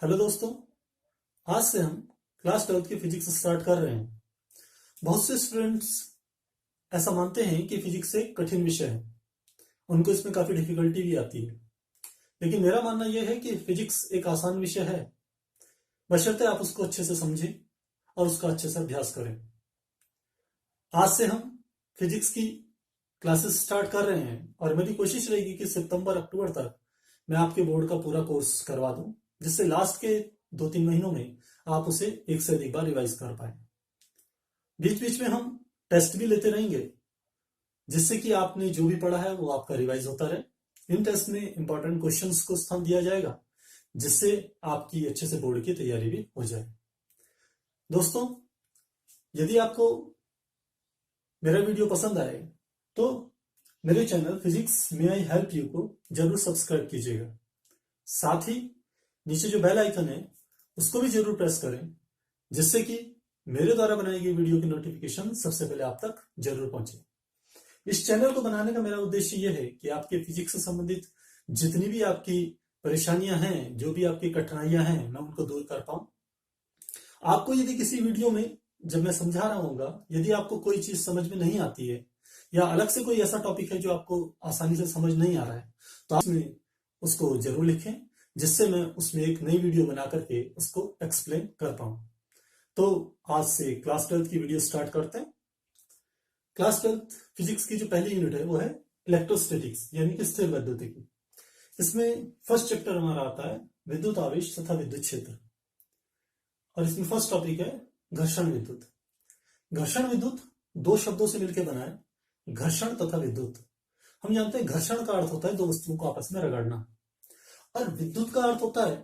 Hello दोस्तों। आज से हम क्लास 12 की फिजिक्स स्टार्ट कर रहे हैं। बहुत से स्टूडेंट्स ऐसा मानते हैं कि फिजिक्स एक कठिन विषय है, उनको इसमें काफी डिफिकल्टी भी आती है। लेकिन मेरा मानना यह है कि फिजिक्स एक आसान विषय है, बशर्ते आप उसको अच्छे से समझें और उसका अच्छे से अभ्यास करें। आज से हम फिजिक्स की क्लासेस स्टार्ट कर रहे हैं और मेरी कोशिश रहेगी कि सितंबर अक्टूबर तक मैं आपके बोर्ड का पूरा कोर्स करवा दूं, जिससे लास्ट के 2-3 महीनों में आप उसे एक से अधिक बार रिवाइज कर पाए। बीच बीच में हम टेस्ट भी लेते रहेंगे, जिससे कि आपने जो भी पढ़ा है वो आपका रिवाइज होता रहे। इन टेस्ट में इंपॉर्टेंट क्वेश्चंस को स्थान दिया जाएगा, जिससे आपकी अच्छे से बोर्ड की तैयारी भी हो जाए। दोस्तों, यदि आपको मेरा वीडियो पसंद आए तो मेरे चैनल फिजिक्स में आई हेल्प यू को जरूर सब्सक्राइब कीजिएगा। साथ ही नीचे जो बेल आइकन है उसको भी जरूर प्रेस करें, जिससे कि मेरे द्वारा बनाई गई वीडियो की नोटिफिकेशन सबसे पहले आप तक जरूर पहुंचे। इस चैनल को बनाने का मेरा उद्देश्य यह है कि आपके फिजिक्स से संबंधित जितनी भी आपकी परेशानियां हैं, जो भी आपकी कठिनाइयां हैं, मैं उनको दूर कर पाऊं। आपको यदि किसी वीडियो में जब मैं समझा रहा हूँ, यदि आपको कोई चीज समझ में नहीं आती है या अलग से कोई ऐसा टॉपिक है जो आपको आसानी से समझ नहीं आ रहा है, तो आप उसमें उसको जरूर लिखें, जिससे मैं उसमें एक नई वीडियो बना करके उसको एक्सप्लेन कर पाऊं। तो आज से क्लास 12 की वीडियो स्टार्ट करते हैं। क्लास 12 फिजिक्स की जो पहली यूनिट है वो है इलेक्ट्रोस्टैटिक्स, यानी कि स्थिर वैद्युतिकी। इसमें फर्स्ट चैप्टर हमारा आता है विद्युत आवेश तथा विद्युत क्षेत्र, और इसमें फर्स्ट टॉपिक है घर्षण विद्युत। घर्षण विद्युत दो शब्दों से मिलकर बना है, घर्षण तथा विद्युत। हम जानते हैं घर्षण का अर्थ होता है दो वस्तुओं को आपस में रगड़ना, और विद्युत का अर्थ होता है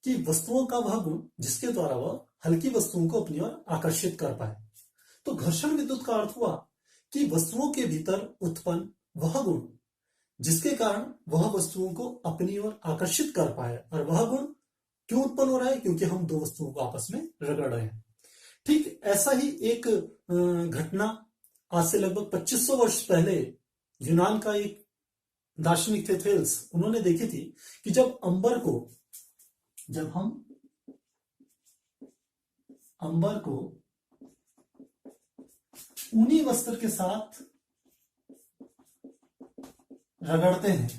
कि वस्तुओं का वह गुण जिसके द्वारा वह हल्की वस्तुओं को अपनी ओर आकर्षित कर पाए। तो घर्षण विद्युत का अर्थ हुआ कि वस्तुओं के भीतर उत्पन्न वह गुण जिसके कारण वह वस्तुओं को अपनी ओर आकर्षित कर पाए। और वह गुण क्यों उत्पन्न हो रहा है? क्योंकि हम दो वस्तुओं को आपस में रगड़ रहे हैं। ठीक ऐसा ही एक घटना आज से लगभग 2500 वर्ष पहले यूनान का एक दार्शनिक थे थेल्स, उन्होंने देखी थी कि जब हम अंबर को ऊनी वस्त्र के साथ रगड़ते हैं।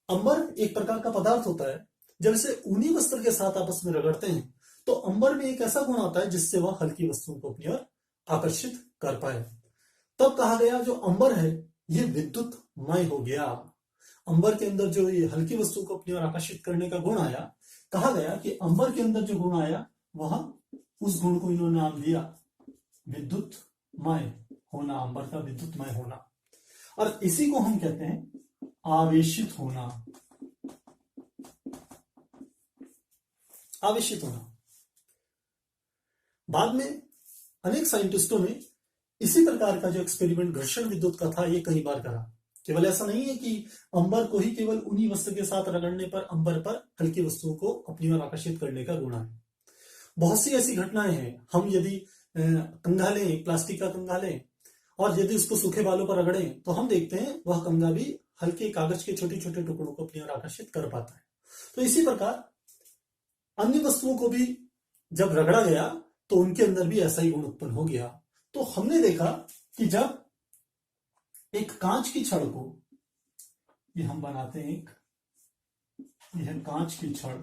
अंबर एक प्रकार का पदार्थ होता है, जब इसे ऊनी वस्त्र के साथ आपस में रगड़ते हैं तो अंबर में एक ऐसा गुण आता है जिससे वह हल्की वस्तुओं को अपनी ओर आकर्षित कर पाए। तब कहा गया जो अंबर है ये विद्युतमय हो गया। अंबर के अंदर जो ये हल्की वस्तु को अपनी ओर आकर्षित करने का गुण आया, कहा गया कि अंबर के अंदर जो गुण आया वह उस गुण को इन्होंने नाम दिया विद्युतमय होना, अंबर का विद्युतमय होना। और इसी को हम कहते हैं आवेशित होना। आवेशित होना। बाद में अनेक साइंटिस्टों ने इसी प्रकार का जो एक्सपेरिमेंट घर्षण विद्युत का था ये कई बार करा। केवल ऐसा नहीं है कि अंबर को ही केवल ऊनी वस्त्र के साथ रगड़ने पर अंबर पर हल्की वस्तुओं को अपनी ओर आकर्षित करने का गुण है। बहुत सी ऐसी घटनाएं हैं। हम यदि कंघा लें, प्लास्टिक का कंघा लें, और यदि उसको सूखे बालों पर रगड़ें तो हम देखते हैं वह कंघा भी हल्के कागज के छोटे छोटे टुकड़ों को अपनी ओर आकर्षित कर पाता है। तो इसी प्रकार अन्य वस्तुओं को भी जब रगड़ा गया तो उनके अंदर भी ऐसा ही गुण उत्पन्न हो गया। तो हमने देखा कि जब एक कांच की छड़ को, ये हम बनाते हैं यह कांच की छड़,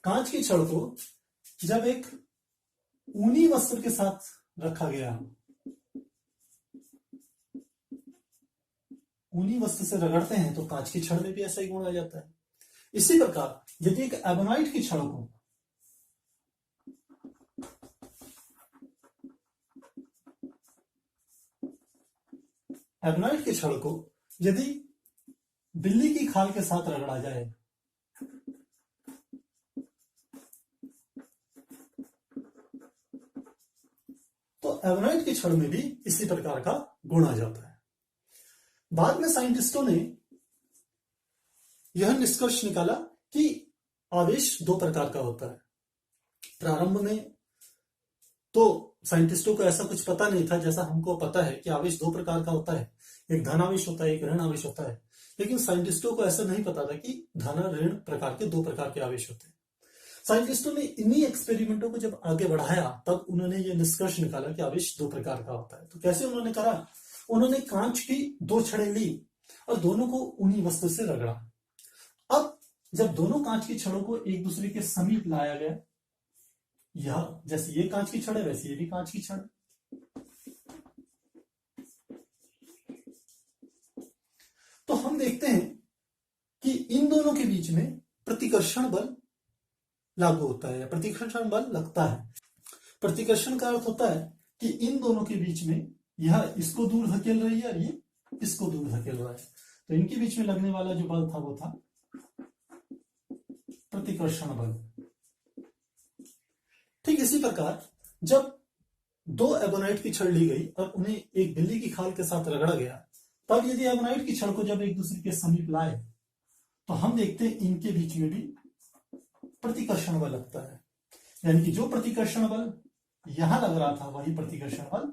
कांच की छड़ को जब एक ऊनी वस्त्र के साथ रखा गया, ऊनी वस्त्र से रगड़ते हैं तो कांच की छड़ में भी ऐसा ही गुण आ जाता है। इसी प्रकार यदि एक एबोनाइट की छड़ को यदि बिल्ली की खाल के साथ रगड़ा जाए तो एबोनाइट की छड़ में भी इसी प्रकार का गुण आ जाता है। बाद में साइंटिस्टों ने यह निष्कर्ष निकाला कि आवेश दो प्रकार का होता है। प्रारंभ में तो साइंटिस्टों को ऐसा कुछ पता नहीं था, जैसा हमको पता है कि आवेश दो प्रकार का होता है, एक धन आवेश होता है, एक ऋण आवेश होता है। लेकिन साइंटिस्टों को ऐसा नहीं पता था कि धन और ऋण प्रकार के दो प्रकार के आवेश होते हैं। साइंटिस्टों ने इन्हीं एक्सपेरिमेंटों को जब आगे बढ़ाया तब उन्होंने ये निष्कर्ष निकाला कि आवेश दो प्रकार का होता है। तो कैसे उन्होंने करा? उन्होंने कांच की दो छड़ें ली और दोनों को उन्हीं वस्तु से रगड़ा। अब जब दोनों कांच की छड़ों को एक दूसरे के समीप लाया गया, यह जैसे ये कांच की छड़ है वैसे ये भी कांच की छड़, तो हम देखते हैं कि इन दोनों के बीच में प्रतिकर्षण बल लागू होता है या प्रतिकर्षण बल लगता है। प्रतिकर्षण का अर्थ होता है कि इन दोनों के बीच में यह इसको दूर धकेल रही है और ये इसको दूर धकेल रहा है, तो इनके बीच में लगने वाला जो बल था वो था प्रतिकर्षण बल। ठीक इसी प्रकार जब दो एबोनाइट की छड़ ली गई और उन्हें एक बिल्ली की खाल के साथ रगड़ा गया, तब यदि एबोनाइट की छड़ को जब एक दूसरे के समीप लाए तो हम देखते हैं इनके बीच में भी प्रतिकर्षण बल लगता है। यानी कि जो प्रतिकर्षण बल यहां लग रहा था वही प्रतिकर्षण बल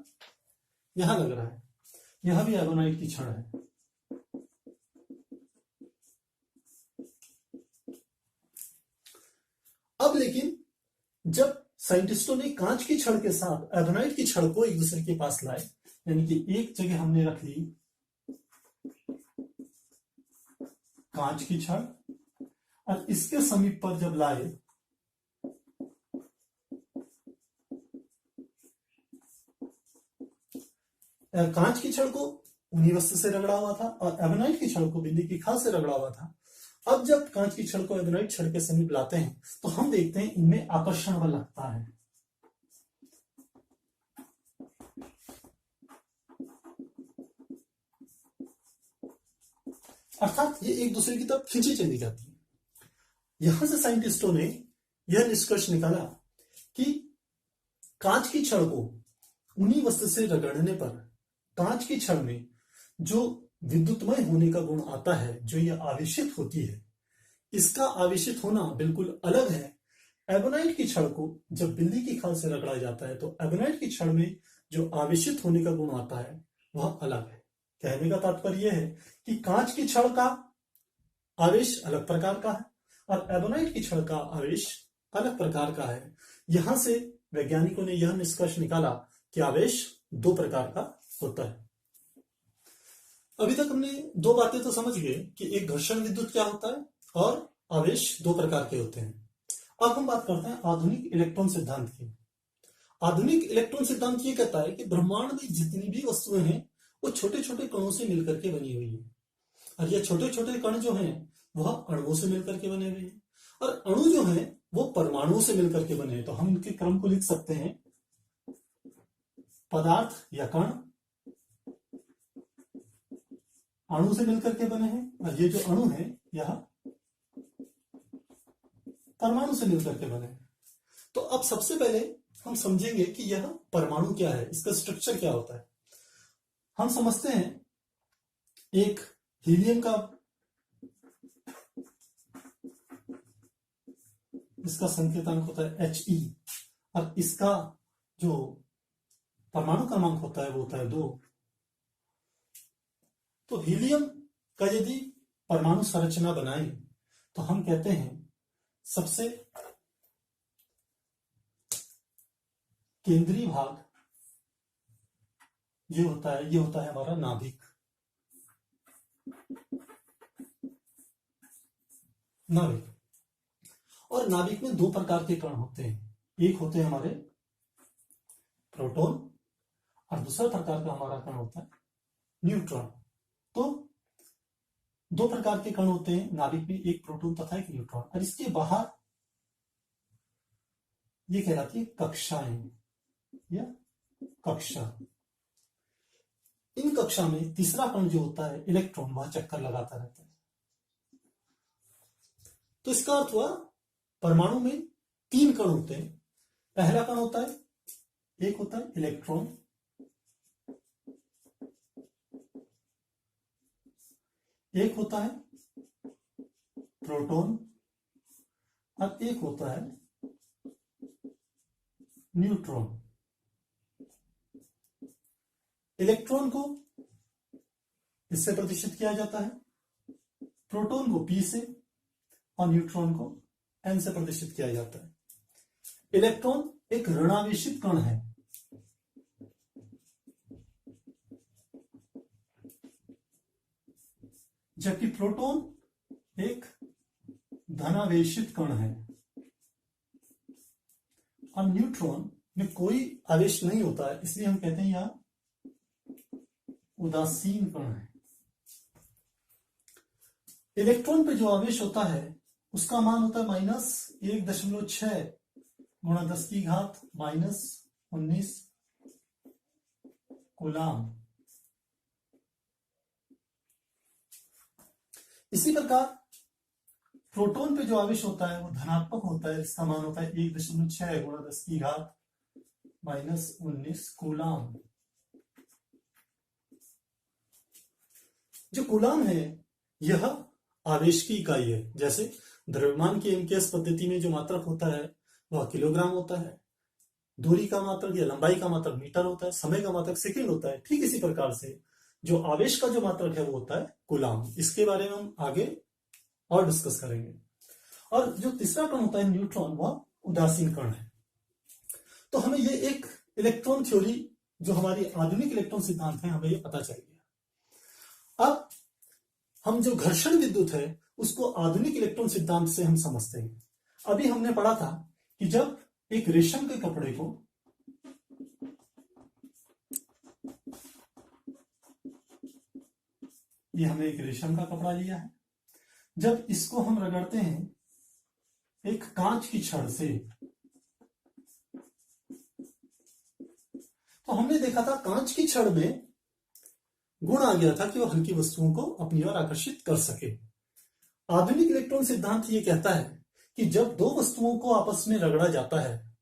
यहां लग रहा है। यह भी एबोनाइट की छड़ है। अब लेकिन जब साइंटिस्टों ने कांच की छड़ के साथ एबोनाइट की छड़ को एक दूसरे के पास लाए, यानी कि एक जगह हमने रख ली कांच की छड़ और इसके समीप पर जब लाए कांच की छड़ को उन्हीं वस्तु से रगड़ा हुआ था और एबोनाइट की छड़ को बिल्ली की खाल से रगड़ा हुआ था। अब जब कांच की छड़ को एबोनाइट छड़ के समीप लाते हैं तो हम देखते हैं इनमें आकर्षण बल लगता है। अर्थात ये एक दूसरे की तरफ खींची चली जाती है। यहां से साइंटिस्टों ने यह निष्कर्ष निकाला कि कांच की छड़ को उन्हीं वस्तु से रगड़ने पर कांच की छड़ में जो विद्युतमय होने का गुण आता है, जो यह आवेशित होती है, इसका आवेशित होना बिल्कुल अलग है। एबोनाइट की छड़ को जब बिल्ली की खाल से रगड़ा जाता है तो एबोनाइट की छड़ में जो आवेशित होने का गुण आता है वह अलग है। कहने का तात्पर्य यह है कि कांच की छड़ का आवेश अलग प्रकार का है और एबोनाइट की छड़ का आवेश अलग प्रकार का है। यहां से वैज्ञानिकों ने यह निष्कर्ष निकाला कि आवेश दो प्रकार का होता है। अभी तक हमने दो बातें तो समझ गए कि एक घर्षण विद्युत क्या होता है और आवेश दो प्रकार के होते हैं। अब हम बात करते हैं आधुनिक इलेक्ट्रॉन सिद्धांत की। आधुनिक इलेक्ट्रॉन सिद्धांत ये कहता है कि ब्रह्मांड में जितनी भी वस्तुएं हैं वो छोटे छोटे कणों से मिलकर के बनी हुई है और ये छोटे छोटे कण जो हैं वह अणुओं से मिलकर के बने हुए हैं और अणु जो हैं वो परमाणुओं से मिलकर के बने हैं। तो हम इनके क्रम को लिख सकते हैं, पदार्थ या कण अणु से मिलकर के बने हैं और ये जो अणु है यह परमाणु से मिलकर के बने हैं। तो अब सबसे पहले हम समझेंगे कि यह परमाणु क्या है, इसका स्ट्रक्चर क्या होता है। हम समझते हैं एक हीलियम का इसका संकेतांक होता है He और इसका जो परमाणु क्रमांक होता है वो होता है 2। तो हीलियम का यदि परमाणु संरचना बनाएं तो हम कहते हैं सबसे केंद्रीय भाग ये होता है हमारा नाभिक। और नाभिक में दो प्रकार के कण होते हैं, एक होते हैं हमारे प्रोटॉन और दूसरा प्रकार का हमारा कण होता है न्यूट्रॉन। तो दो प्रकार के कण होते हैं नाभिक में, एक प्रोटॉन तथा एक न्यूट्रॉन, और इसके बाहर ये कहलाती है कक्षाएं या कक्षा। इन कक्षा में तीसरा कण जो होता है इलेक्ट्रॉन वह चक्कर लगाता रहता है। तो इसका अर्थ हुआ परमाणु में तीन कण होते हैं। पहला कण होता है, एक होता है इलेक्ट्रॉन, एक होता है प्रोटॉन और एक होता है न्यूट्रॉन। इलेक्ट्रॉन को इससे प्रतिष्ठित किया जाता है प्रोटॉन को p से और न्यूट्रॉन को n से प्रदर्शित किया जाता है। इलेक्ट्रॉन एक ऋणावेशित कण है, जबकि प्रोटॉन एक धनावेशित कण है, और न्यूट्रॉन में कोई आवेश नहीं होता है, इसलिए हम कहते हैं यह उदासीन कण है। इलेक्ट्रॉन पे जो आवेश होता है उसका मान होता है -1.6 गुणा 10⁻⁻19 कूलाम। इसी प्रकार प्रोटॉन पे जो आवेश होता है वो धनात्मक होता है, इसका मान होता है 1.6 गुणा 10⁻⁻19 कूलाम। जो कूलाम है यह आवेश की इकाई है। जैसे द्रव्यमान की एमकेएस पद्धति में जो मात्रक होता है वह किलोग्राम होता है, दूरी का मात्रक या लंबाई का मात्रक मीटर होता है, समय का मात्रक सेकंड होता है। ठीक इसी प्रकार से जो आवेश का जो मात्रक है वो होता है कूलाम। इसके बारे में हम आगे और डिस्कस करेंगे। और जो तीसरा कण होता है न्यूट्रॉन, वह उदासीन कण है। तो हमें ये एक इलेक्ट्रॉन थ्योरी जो हमारी आधुनिक इलेक्ट्रॉन सिद्धांत है हमें ये पता चल गया। अब हम जो घर्षण विद्युत है उसको आधुनिक इलेक्ट्रॉन सिद्धांत से हम समझते हैं। अभी हमने पढ़ा था कि जब एक रेशम के कपड़े को ये हमने एक रेशम का कपड़ा लिया है, जब इसको हम रगड़ते हैं एक कांच की छड़ से, तो हमने देखा था कांच की छड़ में गुण आ गया था कि वो हल्की वस्तुओं को अपनी ओर आकर्षित कर सके। आधुनिक इलेक्ट्रॉन सिद्धांत ये कहता है कि जब दो वस्तुओं को आपस में रगड़ा जाता है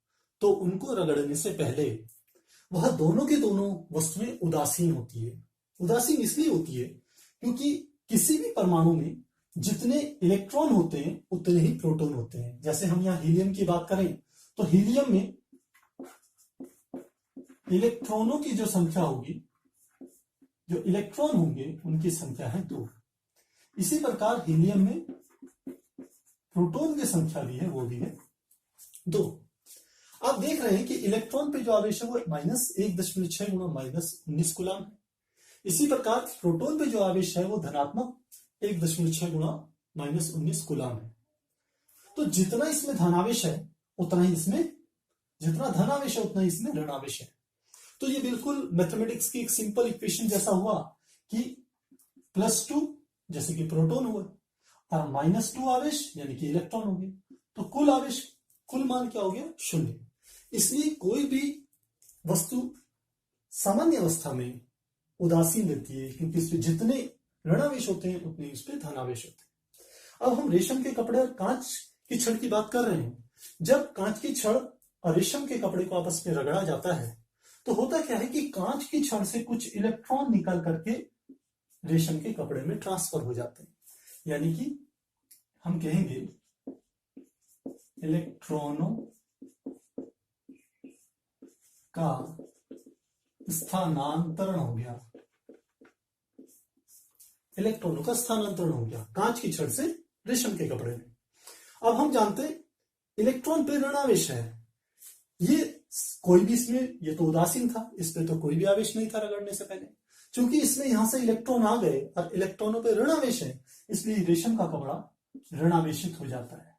तो उनको रगड़ने से पहले वह दोनों की दोनों वस्तुएं उदासीन होती है। उदासीन इसलिए होती है क्योंकि किसी भी परमाणु में जितने इलेक्ट्रॉन होते हैं उतने ही प्रोटॉन होते हैं। जैसे हम यहाँ हीलियम की बात करें तो हीलियम में इलेक्ट्रॉनों की जो संख्या होगी, जो इलेक्ट्रॉन होंगे उनकी संख्या है 2। इसी प्रकार हीलियम में प्रोटॉन की संख्या भी है, वो भी है 2। आप देख रहे हैं कि इलेक्ट्रॉन पे जो आवेश है वो -1.6 गुणा -19 कूलाम है। इसी प्रकार प्रोटॉन पे जो आवेश है वो धनात्मक 1.6 गुणा -19 कूलाम है। तो जितना इसमें धनावेश है उतना ही इसमें, जितना धनावेश है उतना ही इसमें ऋणावेश है। तो ये बिल्कुल मैथमेटिक्स की एक सिंपल इक्वेशन जैसा हुआ कि +2 जैसे कि प्रोटॉन हुआ और -2 आवेश यानी कि इलेक्ट्रॉन हो गए, तो कुल आवेश, कुल मान क्या हो गया? 0। इसलिए कोई भी वस्तु सामान्य अवस्था में उदासीन रहती है क्योंकि इसमें जितने ऋणावेश होते हैं उतने इस पे धनावेश होते हैं। अब हम रेशम के कपड़े और कांच की छड़ की बात कर रहे हैं। जब कांच की छड़ और रेशम के कपड़े को आपस में रगड़ा जाता है तो होता क्या है कि कांच की छड़ से कुछ इलेक्ट्रॉन निकल करके रेशम के कपड़े में ट्रांसफर हो जाते हैं, यानी कि हम कहेंगे इलेक्ट्रॉनों का स्थानांतरण हो गया। इलेक्ट्रॉनों का स्थानांतरण हो गया कांच की छड़ से रेशम के कपड़े में। अब हम जानते हैं इलेक्ट्रॉन पे ऋणावेश है, ये कोई भी इसमें, ये तो उदासीन था, इस पे तो कोई भी आवेश नहीं था रगड़ने से पहले। क्योंकि इसमें यहां से इलेक्ट्रॉन आ गए और इलेक्ट्रॉनों पे ऋणावेश है, इसलिए रेशम का कपड़ा ऋणावेशित हो जाता है।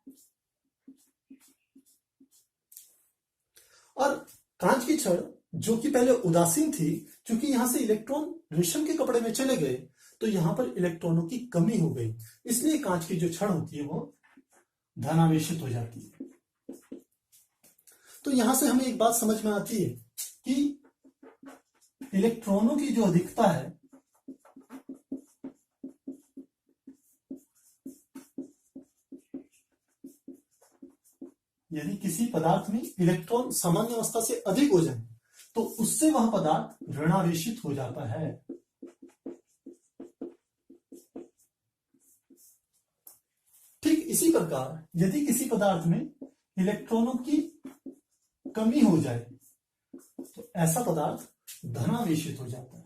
और कांच की छड़ जो कि पहले उदासीन थी, क्योंकि यहां से इलेक्ट्रॉन रेशम के कपड़े में चले गए तो यहां पर इलेक्ट्रॉनों की कमी हो गई, इसलिए कांच की जो छड़ होती है वो धनावेशित हो जाती है। तो यहां से हमें एक बात समझ में आती है कि इलेक्ट्रॉनों की जो अधिकता है यदि किसी पदार्थ में इलेक्ट्रॉन सामान्य अवस्था से अधिक हो जाए तो उससे वह पदार्थ ऋणावेशित हो जाता है। ठीक इसी प्रकार यदि किसी पदार्थ में इलेक्ट्रॉनों की कमी हो जाए तो ऐसा पदार्थ धनावेशित हो जाता है।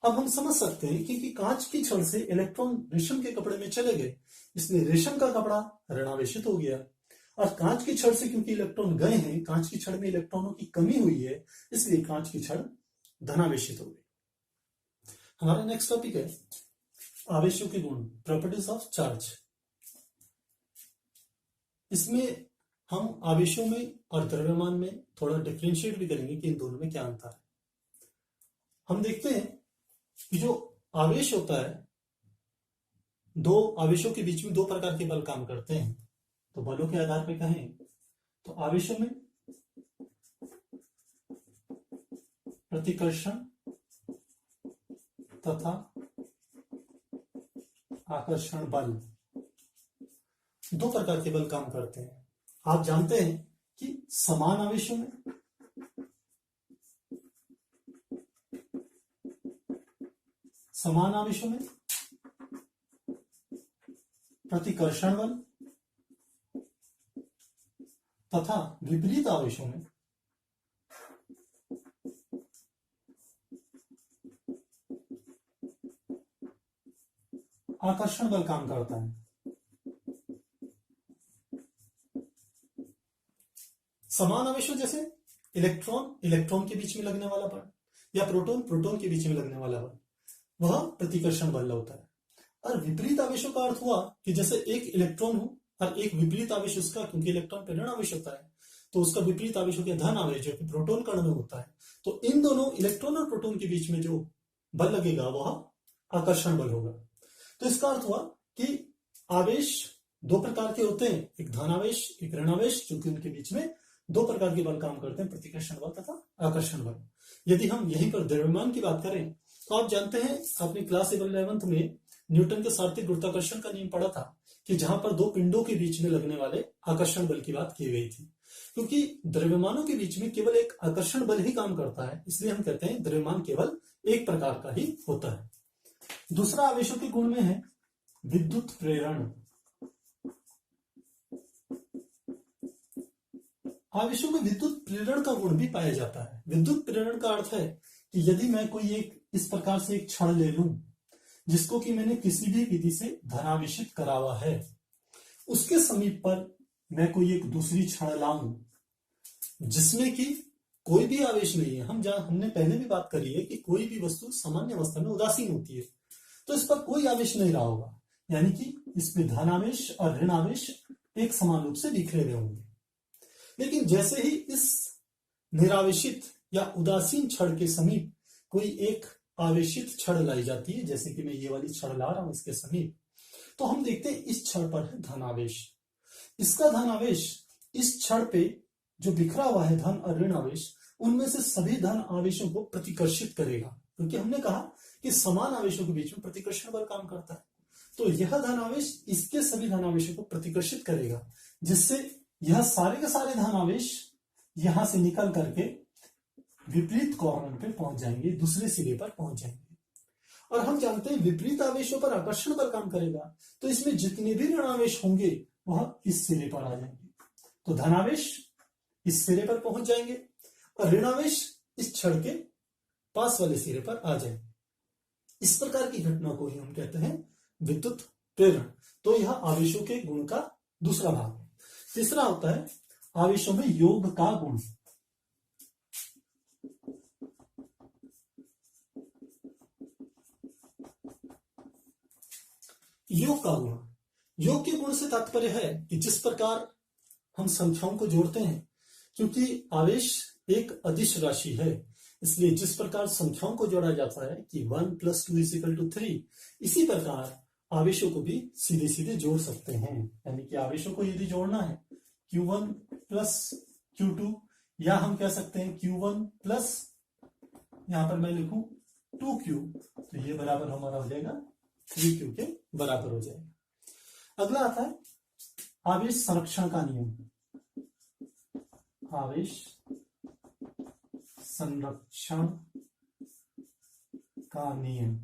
अब हम समझ सकते हैं कि कांच की छड़ से इलेक्ट्रॉन रेशम के कपड़े में चले गए, इसलिए रेशम का कपड़ा ऋणावेशित हो गया। और कांच की छड़ से क्योंकि इलेक्ट्रॉन गए हैं, कांच की छड़ में इलेक्ट्रॉनों की कमी हुई है, इसलिए कांच की छड़ धनावेशित हो गई। हमारा नेक्स्ट टॉपिक है आवेशों के गुण, प्रॉपर्टीज ऑफ चार्ज। इसमें हम आवेशों में और द्रव्यमान में थोड़ा डिफरेंशिएट भी करेंगे कि इन दोनों में क्या अंतर है। हम देखते हैं कि जो आवेश होता है, दो आवेशों के बीच में दो प्रकार के बल काम करते हैं। तो बलों के आधार पर कहें तो आवेशों में प्रतिकर्षण तथा आकर्षण बल, दो प्रकार के बल काम करते हैं। आप जानते हैं कि समान आवेशों में प्रतिकर्षण बल तथा विपरीत आवेशों में आकर्षण बल काम करता है। समान आवेशों जैसे इलेक्ट्रॉन इलेक्ट्रॉन के बीच में लगने वाला बल या प्रोटॉन प्रोटॉन के बीच में लगने वाला बल, वह प्रतिकर्षण बल होता है। और विपरीत आवेशों का अर्थ हुआ कि जैसे एक इलेक्ट्रॉन हो और एक विपरीत आवेश उसका, क्योंकि इलेक्ट्रॉन पे ऋण आवेश होता है, तो उसका विपरीत आवेश हो गया धन आवेश, जो कि प्रोटॉन कण में होता है। तो इन दोनों इलेक्ट्रॉन और प्रोटॉन के बीच में जो बल लगेगा वह आकर्षण बल होगा। तो इसका अर्थ हुआ कि आवेश दो प्रकार के होते हैं, एक धन आवेश एक ऋण आवेश, क्योंकि उनके बीच में दो प्रकार के बल काम करते हैं, प्रतिकर्षण बल तथा आकर्षण बल। यदि हम यहीं पर द्रव्यमान की बात करें तो आप जानते हैं आपने क्लास 11th में न्यूटन के सार्वत्रिक गुरुत्वाकर्षण का नियम पढ़ा था कि जहां पर दो पिंडों के बीच में लगने वाले आकर्षण बल की बात की गई थी। क्योंकि द्रव्यमानों के बीच में केवल एक आकर्षण बल ही काम करता है, इसलिए हम कहते हैं द्रव्यमान केवल एक प्रकार का ही होता है। दूसरा आवेशों के गुण में है विद्युत प्रेरण। आवेशों में विद्युत प्रेरण का गुण भी पाया जाता है। विद्युत प्रेरण का अर्थ है कि यदि मैं कोई एक इस प्रकार से एक छड़ ले लूं जिसको कि मैंने किसी भी विधि से धनावेशित करा हुआ है, उसके समीप पर मैं कोई एक दूसरी छड़ लाऊं जिसमें कि कोई भी आवेश नहीं है। हमने पहले भी बात करी है कि कोई भी वस्तु सामान्य अवस्था में उदासीन होती है, तो इस पर कोई आवेश नहीं रहा होगा, यानी कि इसमें धन आवेश और ऋण आवेश एक समान रूप से बिखरे हुए होंगे। लेकिन जैसे ही इस निरावेशित या उदासीन छड़ के समीप कोई एक आवेशित छड़ लाई जाती है, जैसे कि मैं ये वाली छड़ ला रहा हूं इसके समीप, तो हम देखते हैं इस छड़ पर है धनावेश। इसका धन आवेश इस छड़ पे जो बिखरा हुआ है धन और ऋण आवेश, उनमें से सभी धन आवेशों को प्रतिकर्षित करेगा, क्योंकि हमने कहा कि समान आवेशों के बीच में प्रतिकर्षण बल काम करता है। तो यह धन आवेश इसके सभी धन आवेशों को प्रतिकर्षित करेगा, जिससे यह सारे के सारे धन आवेश यहां से निकल करके विपरीत कॉर्नर पे पहुंच जाएंगे, दूसरे सिरे पर पहुंच जाएंगे। और हम जानते हैं विपरीत आवेशों पर आकर्षण बल काम करेगा, तो इसमें जितने भी ऋण आवेश होंगे वह इस सिरे पर आ जाएंगे। तो धनावेश इस सिरे पर पहुंच जाएंगे और ऋण आवेश इस छड़ के पास वाले सिरे पर आ जाएंगे। इस प्रकार की घटना को ही हम कहते हैं विद्युत प्रेरण। तो यह आवेशों के गुण का दूसरा भाग है। तीसरा होता है आवेशों में योग का गुण। योग का गुण, योग के गुण से तात्पर्य है कि जिस प्रकार हम संख्याओं को जोड़ते हैं, क्योंकि आवेश एक अदिश राशि है, इसलिए जिस प्रकार संख्याओं को जोड़ा जाता है कि 1 + 2 = 3, इसी प्रकार आवेशों को भी सीधे सीधे जोड़ सकते हैं। यानी कि आवेशों को यदि जोड़ना है Q1 + Q2, या हम कह सकते हैं Q1 प्लस यहां पर मैं लिखूं 2Q, तो ये बराबर हमारा हो जाएगा 3Q के बराबर हो जाएगा। अगला आता है आवेश संरक्षण का नियम। आवेश संरक्षण का नियम,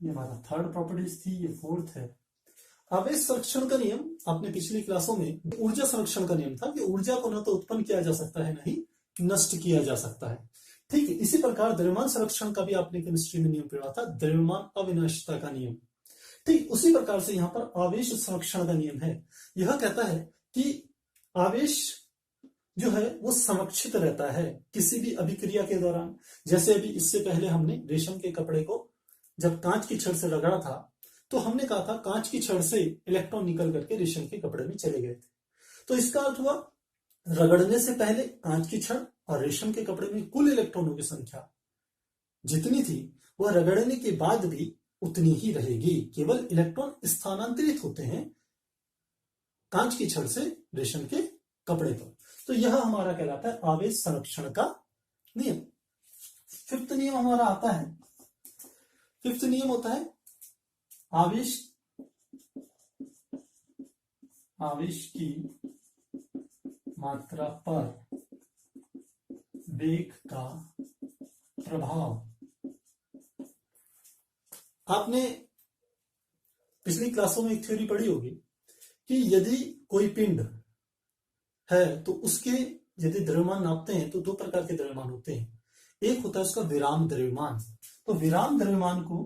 ये हमारा थर्ड प्रॉपर्टीज थी, ये फोर्थ है। आवेश संरक्षण का नियम आपने पिछली क्लासों में ऊर्जा संरक्षण का नियम था कि ऊर्जा को न तो उत्पन्न किया जा सकता है, नहीं नष्ट किया जा सकता है। ठीक है, इसी प्रकार द्रव्यमान संरक्षण का भी आपने केमिस्ट्री में नियम पढ़ा था, द्रव्यमान अविनाशिता का नियम। ठीक उसी प्रकार से यहाँ पर आवेश संरक्षण का नियम है। यह कहता है कि आवेश जो है वो संरक्षित रहता है किसी भी अभिक्रिया के दौरान। जैसे अभी इससे पहले हमने रेशम के कपड़े को जब कांच की छड़ से रगड़ा था, तो हमने कहा था कांच की छड़ से इलेक्ट्रॉन निकल करके रेशम के कपड़े में चले गए थे। तो इसका अर्थ हुआ रगड़ने से पहले कांच की छड़ और रेशम के कपड़े में कुल इलेक्ट्रॉनों की संख्या जितनी थी वह रगड़ने के बाद भी उतनी ही रहेगी, केवल इलेक्ट्रॉन स्थानांतरित होते हैं कांच की छड़ से रेशम के कपड़े पर। तो यह हमारा कहलाता है आवेश संरक्षण का नियम। फिफ्थ नियम हमारा आता है, फिफ्थ नियम होता है आवेश की मात्रा पर वेग का प्रभाव। आपने पिछली क्लासों में एक थ्योरी पढ़ी होगी कि यदि कोई पिंड है तो उसके यदि द्रव्यमान नापते हैं तो दो प्रकार के द्रव्यमान होते हैं। एक होता है उसका विराम द्रव्यमान। तो विराम द्रव्यमान को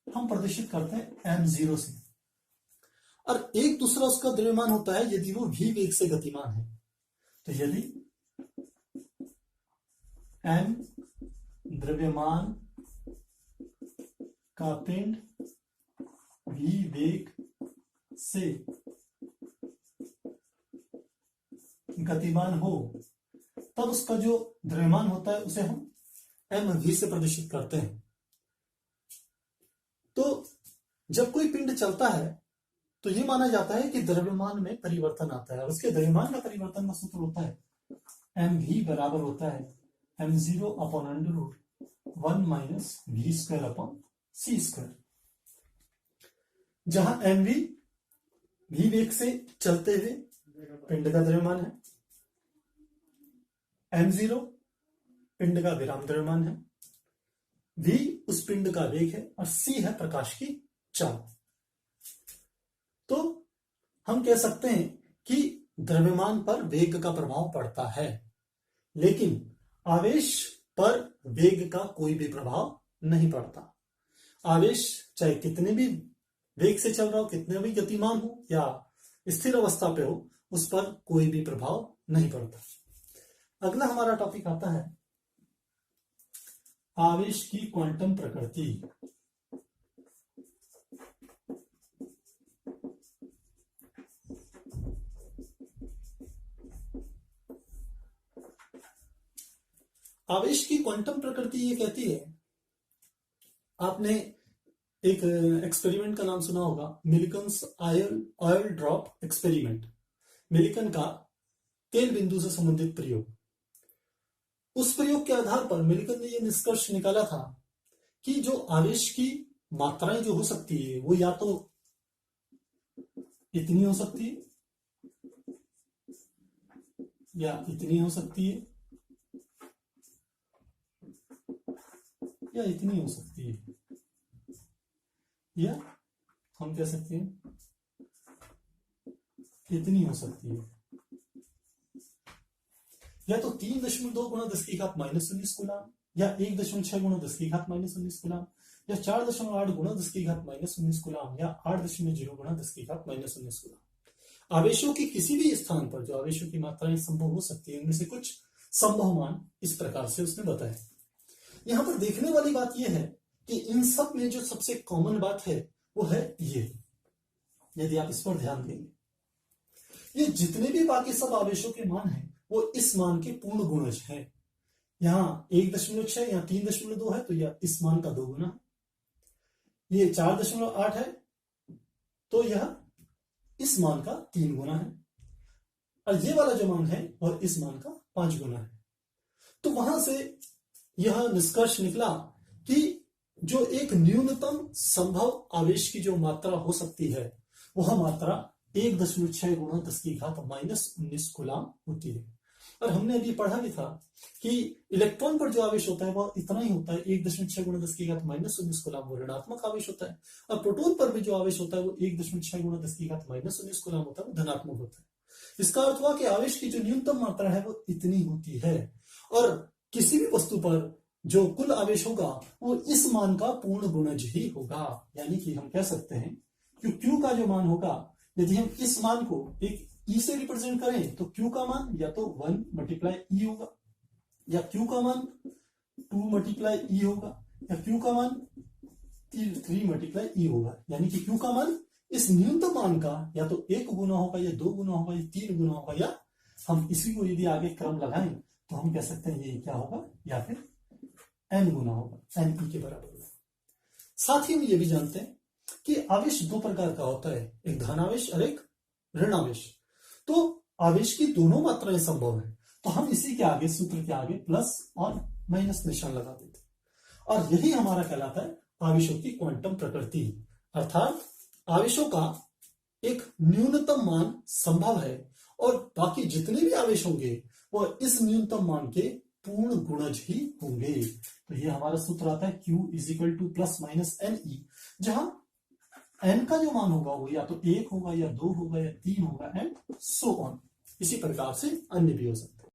हम प्रदर्शित करते हैं m0 से, और एक दूसरा उसका द्रव्यमान होता है यदि वो v वेग से गतिमान है। तो यदि m द्रव्यमान का पिंड v वेग से गतिमान हो तब उसका जो द्रव्यमान होता है उसे हम mv से प्रदर्शित करते हैं। तो जब कोई पिंड चलता है तो ये माना जाता है कि द्रव्यमान में परिवर्तन आता है, और उसके द्रव्यमान का परिवर्तन का सूत्र होता है mv बराबर होता है m0 upon under root 1 minus v square upon c square, जहां mv v वेग से चलते हुए पिंड का द्रव्यमान है, m0 पिंड का विराम द्रव्यमान है, v उस पिंड का वेग है, और c है प्रकाश की चाल। तो हम कह सकते हैं कि द्रव्यमान पर वेग का प्रभाव पड़ता है, लेकिन आवेश पर वेग का कोई भी प्रभाव नहीं पड़ता। आवेश चाहे कितने भी वेग से चल रहा हो, कितने भी गतिमान हो या स्थिर अवस्था पे हो, उस पर कोई भी प्रभाव नहीं पड़ता। अगला हमारा टॉपिक आता है आवेश की क्वांटम प्रकृति। आवेश की क्वांटम प्रकृति ये कहती है, आपने एक एक्सपेरिमेंट का नाम सुना होगा, Millikan's oil drop experiment, Millikan का तेल बिंदु से संबंधित प्रयोग। उस प्रयोग के आधार पर मिलिकन ने यह निष्कर्ष निकाला था कि जो आवेश की मात्राएं जो हो सकती है वो या तो इतनी हो सकती है या इतनी हो सकती है या इतनी हो सकती है, या हम कह सकते हैं इतनी हो सकती है, या तो 3.2 गुणा 10 की घात -19 कूलम, या 1.6 गुणा 10 की घात -19 कूलम, या 4.8 गुणा 10 की घात -19 कूलम, या 8.0 गुणा 10 की घात -19 कूलम। आवेशों के किसी भी स्थान पर जो आवेशों की मात्राएं संभव हो सकती है, उनमें से कुछ संभव मान इस प्रकार से उसने बताया। यहां पर देखने वाली बात यह है कि इन सब में जो सबसे कॉमन बात है वो है ये, यदि आप इस पर ध्यान देंगे, ये जितने भी बाकी सब आवेशों के मान हैं वो इस मान के पूर्ण गुणज है। यहां 1.6 या 3.2 है तो यह इस मान का 2 गुना है। ये 4.8 है तो यह इस मान का 3 गुना है, और ये वाला जो मान है वह इस मान का 5 गुना है। तो वहां से यह निष्कर्ष निकला कि जो एक न्यूनतम संभव आवेश की जो मात्रा हो सकती है वह मात्रा 1.6 गुणा 10 की घात -19 कूलम होती है। और हमने अभी पढ़ा भी था कि इलेक्ट्रॉन पर जो आवेश होता है वह इतना ही होता है, 1.6 गुणा 10 की घात -19 कूलम वो ऋणात्मक आवेश होता है, और प्रोटॉन पर भी जो आवेश होता है वो 1.6 गुणा 10 की घात -19 कूलम होता है, वो धनात्मक होता है। इसका अर्थ हुआ कि आवेश की जो न्यूनतम मात्रा है वो इतनी होती है, और किसी भी वस्तु पर जो कुल आवेश होगा वो इस मान का पूर्ण गुणज ही होगा। यानी कि हम कह सकते हैं कि Q का जो मान होगा, यदि हम इस मान को एक E से रिप्रेजेंट करें तो Q का मान या तो 1 मल्टीप्लाई E होगा, या Q का मान 2 मल्टीप्लाई E होगा, या Q का मान 3 मल्टीप्लाई E होगा। यानी कि Q का मान इस न्यूनतम मान का या तो 1 गुना होगा, या 2 गुना होगा, या 3 गुना होगा, या हम इसी को यदि आगे क्रम लगाएं तो हम कह सकते हैं ये क्या होगा, या फिर n गुना होगा, n e के बराबर होगा। साथ ही हम ये भी जानते हैं कि आवेश दो प्रकार का होता है, एक धन आवेश और एक ऋण आवेश। तो आवेश की दोनों मात्राएं संभव है, तो हम इसी के आगे, सूत्र के आगे प्लस और माइनस निशान लगा देते हैं, और यही हमारा कहलाता है आवेशों की क्वांटम प्रकृति। अर्थात आवेशों का एक न्यूनतम मान संभव है, और बाकी जितने भी आवेश होंगे वो इस न्यूनतम मान के पूर्ण गुणज ही होंगे। तो ये हमारा सूत्र आता है Q is equal to plus minus n e, जहां n का जो मान होगा वो या तो 1 होगा, या 2 होगा, या 3 होगा, एंड सो ऑन। इसी प्रकार से अन्य भी हो सकता है।